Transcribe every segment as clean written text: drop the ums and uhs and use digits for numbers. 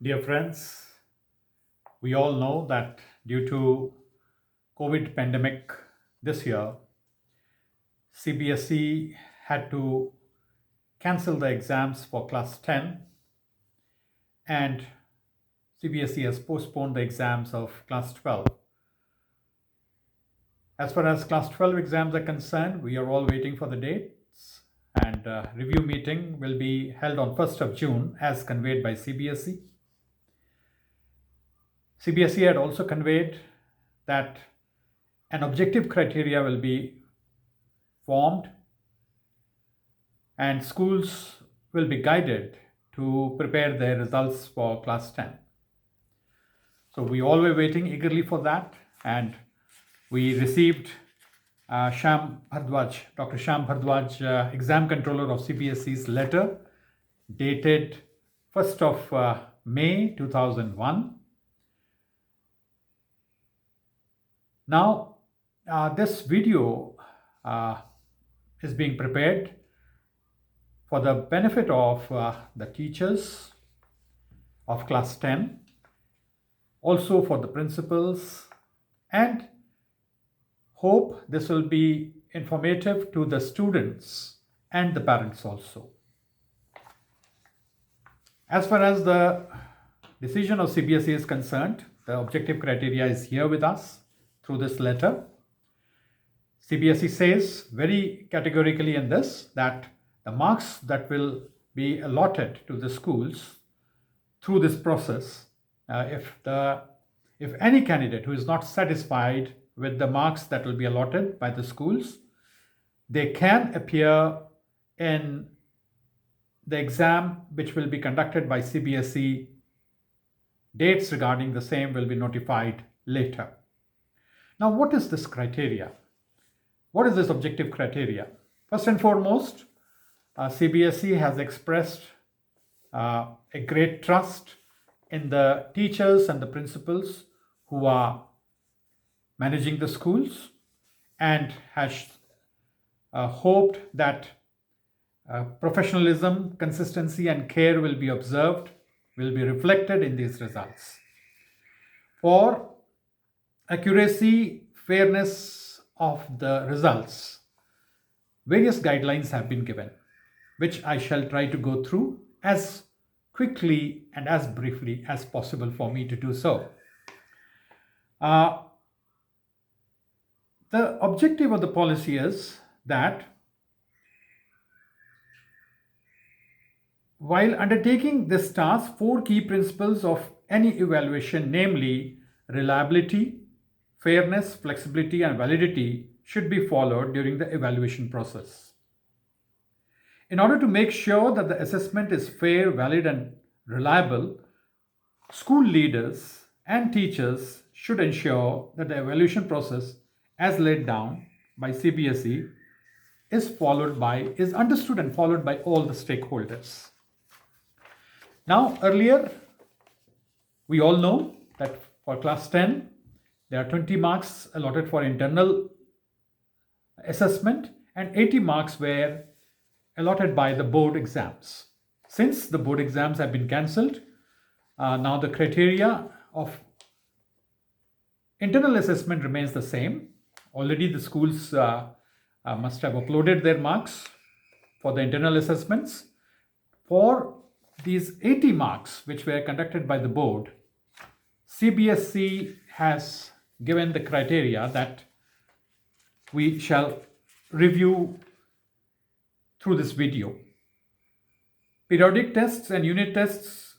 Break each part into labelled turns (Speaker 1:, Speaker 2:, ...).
Speaker 1: Dear friends, we all know that due to COVID pandemic this year, CBSE had to cancel the exams for class 10 and CBSE has postponed the exams of class 12. As far as class 12 exams are concerned, we are all waiting for the dates and review meeting will be held on 1st of June as conveyed by CBSE. CBSE had also conveyed that an objective criteria will be formed and schools will be guided to prepare their results for class 10. So we all were waiting eagerly for that, and we received Dr. Sham Bhardwaj, exam controller of CBSE's letter dated 1st of May 2001. Now, this video is being prepared for the benefit of the teachers of class 10, also for the principals, and hope this will be informative to the students and the parents also. As far as the decision of CBSE is concerned, the objective criteria is here with us through this letter. CBSE says very categorically in this that the marks that will be allotted to the schools through this process, if any candidate who is not satisfied with the marks that will be allotted by the schools, they can appear in the exam which will be conducted by CBSE. Dates regarding the same will be notified later. Now, what is this criteria? What is this objective criteria? First and foremost, CBSE has expressed a great trust in the teachers and the principals who are managing the schools and has hoped that professionalism, consistency, and care will be observed, will be reflected in these results. For accuracy, fairness of the results, various guidelines have been given, which I shall try to go through as quickly and as briefly as possible for me to do so. The objective of the policy is that while undertaking this task, 4 key principles of any evaluation, namely reliability, fairness, flexibility, and validity, should be followed during the evaluation process. In order to make sure that the assessment is fair, valid, and reliable, school leaders and teachers should ensure that the evaluation process as laid down by CBSE is understood and followed by all the stakeholders. Now, earlier, we all know that for class 10, there are 20 marks allotted for internal assessment and 80 marks were allotted by the board exams. Since the board exams have been cancelled, now the criteria of internal assessment remains the same. Already the schools must have uploaded their marks for the internal assessments. For these 80 marks which were conducted by the board, CBSE has given the criteria that we shall review through this video. Periodic tests and unit tests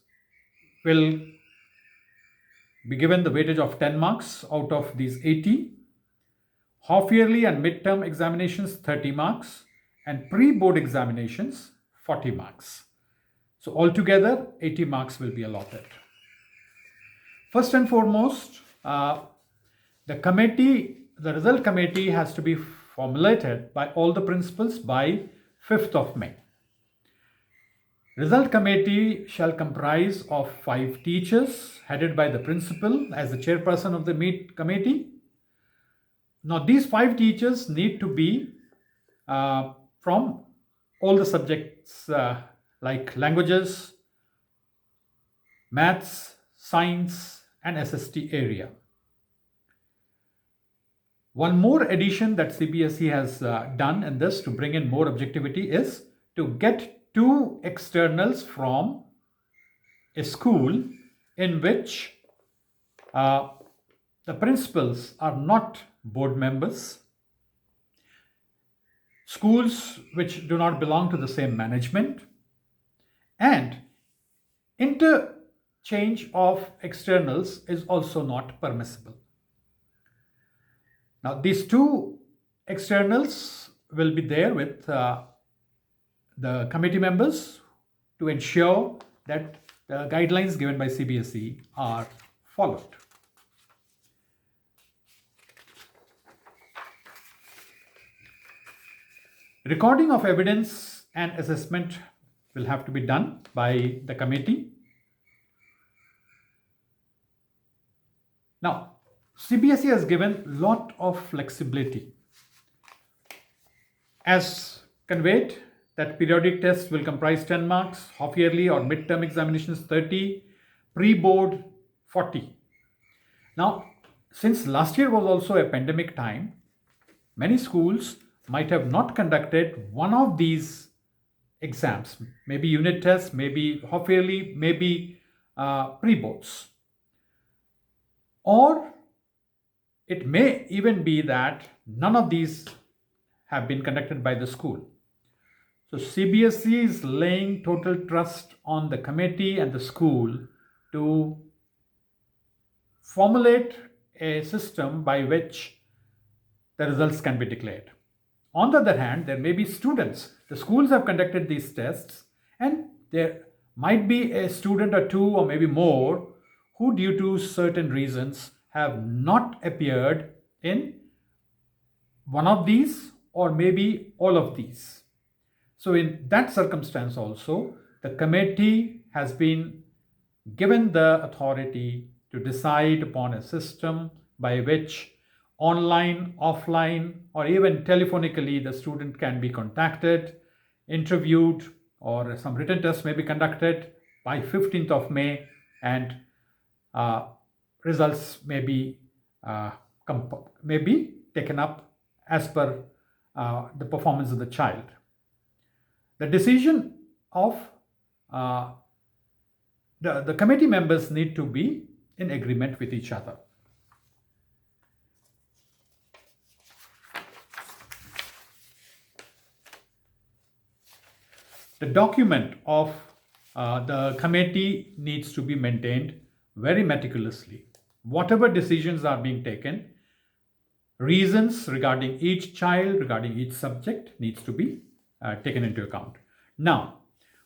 Speaker 1: will be given the weightage of 10 marks out of these 80. Half-yearly and midterm examinations, 30 marks, and pre-board examinations, 40 marks. So altogether, 80 marks will be allotted. First and foremost, the result committee has to be formulated by all the principals by 5th of May. Result committee shall comprise of 5 teachers headed by the principal as the chairperson of the committee. Now, these 5 teachers need to be from all the subjects like languages, maths, science, and SST area. One more addition that CBSE has done in this to bring in more objectivity is to get two externals from a school in which the principals are not board members, schools which do not belong to the same management, and interchange of externals is also not permissible. Now, these two externals will be there with the committee members to ensure that the guidelines given by CBSE are followed. Recording of evidence and assessment will have to be done by the committee. Now, CBSE has given a lot of flexibility. As conveyed, that periodic tests will comprise 10 marks, half-yearly or mid-term examinations 30, pre-board 40. Now, since last year was also a pandemic time, many schools might have not conducted one of these exams, maybe unit tests, maybe half-yearly, maybe pre-boards. Or it may even be that none of these have been conducted by the school. So CBSE is laying total trust on the committee and the school to formulate a system by which the results can be declared. On the other hand, there may be students. The schools have conducted these tests, and there might be a student or two or maybe more who, due to certain reasons, have not appeared in one of these or maybe all of these. So in that circumstance also, the committee has been given the authority to decide upon a system by which online, offline, or even telephonically the student can be contacted, interviewed, or some written test may be conducted by 15th of May, and results may be taken up as per the performance of the child. The decision of the committee members need to be in agreement with each other. The document of the committee needs to be maintained very meticulously. Whatever decisions are being taken, reasons regarding each child, regarding each subject needs to be taken into account. Now,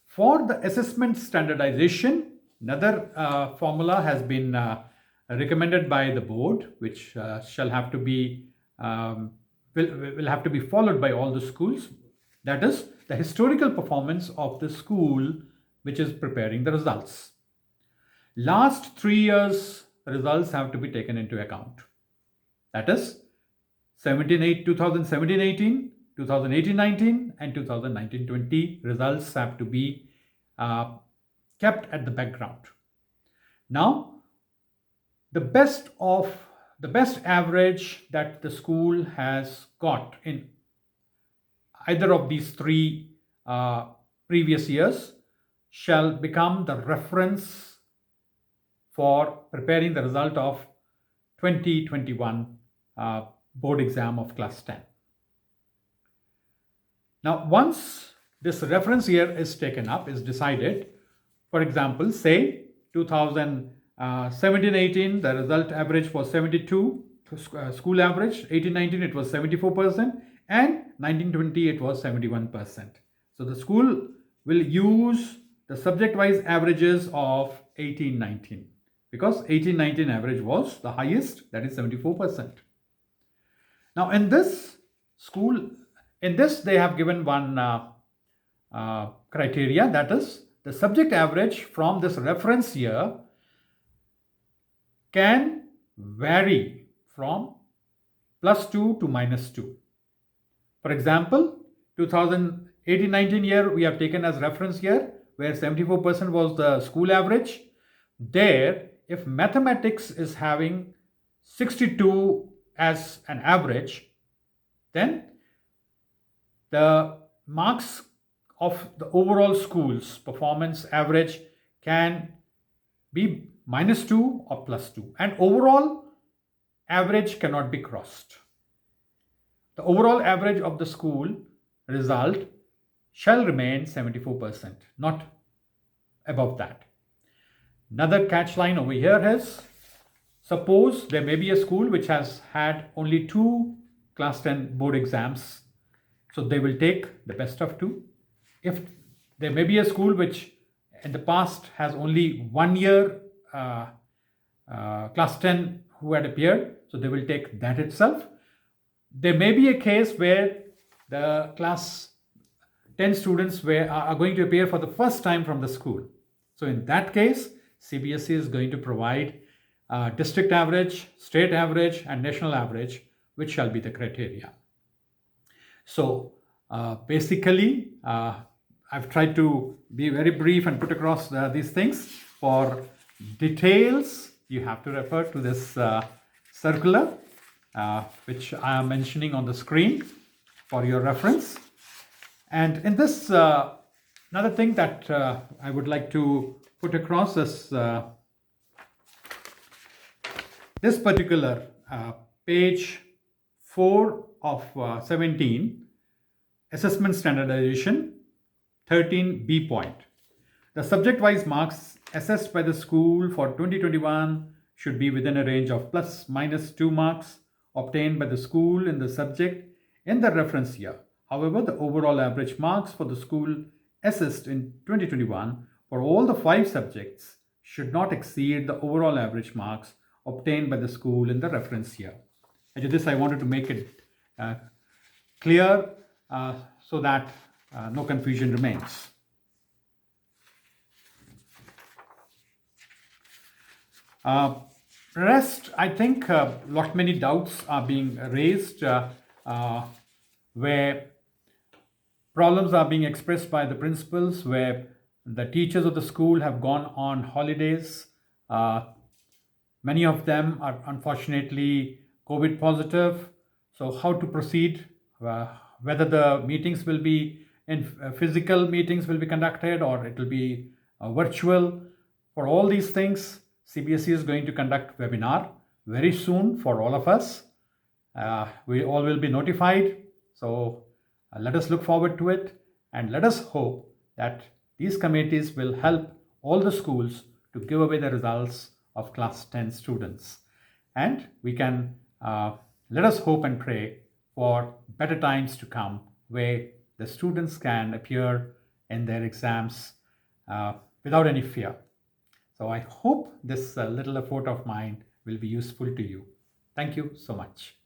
Speaker 1: for the assessment standardization, another formula has been recommended by the board, which shall have to be will have to be followed by all the schools. That is the historical performance of the school which is preparing the results. Last 3 years results have to be taken into account. That is 2017-18, 2018-19, and 2019-20 results have to be kept at the background. Now, the best average that the school has got in either of these three previous years shall become the reference for preparing the result of 2021 board exam of class 10. Now, once this reference year is taken up, is decided, for example, say 2017-18, the result average was 72, school average, 18-19 it was 74%, and 19-20 it was 71%. So the school will use the subject-wise averages of 18-19 because 18-19 average was the highest, that is 74%. Now in this they have given one criteria, that is the subject average from this reference year can vary from +2 to -2. For example, 2018-19 year we have taken as reference year where 74% was the school average, there, if mathematics is having 62 as an average, then the marks of the overall school's performance average can be -2 or +2, and overall average cannot be crossed. The overall average of the school result shall remain 74%, not above that. Another catch line over here is, suppose there may be a school which has had only 2 class 10 board exams, so they will take the best of 2. If there may be a school which in the past has only 1 year class 10 who had appeared, so they will take that itself. There may be a case where the class 10 students are going to appear for the first time from the school. So in that case, CBSE is going to provide district average, state average, and national average, which shall be the criteria. So basically, I've tried to be very brief and put across these things. For details, you have to refer to this circular, which I am mentioning on the screen for your reference. And in this, another thing that I would like to put across is this particular page 4 of 17, assessment standardization, 13B point. The subject-wise marks assessed by the school for 2021 should be within a range of ±2 marks obtained by the school in the subject in the reference year. However, the overall average marks for the school assessed in 2021 for all the 5 subjects should not exceed the overall average marks obtained by the school in the reference year. And this I wanted to make it clear so that no confusion remains. Rest, I think many doubts are being raised where problems are being expressed by the principals, where the teachers of the school have gone on holidays. Many of them are unfortunately COVID positive. So how to proceed? Whether the meetings will be in physical meetings will be conducted or it will be virtual. For all these things, CBSE is going to conduct webinar very soon for all of us. We all will be notified. So let us look forward to it, and let us hope that these committees will help all the schools to give away the results of class 10 students. And we can let us hope and pray for better times to come where the students can appear in their exams without any fear. So I hope this little effort of mine will be useful to you. Thank you so much.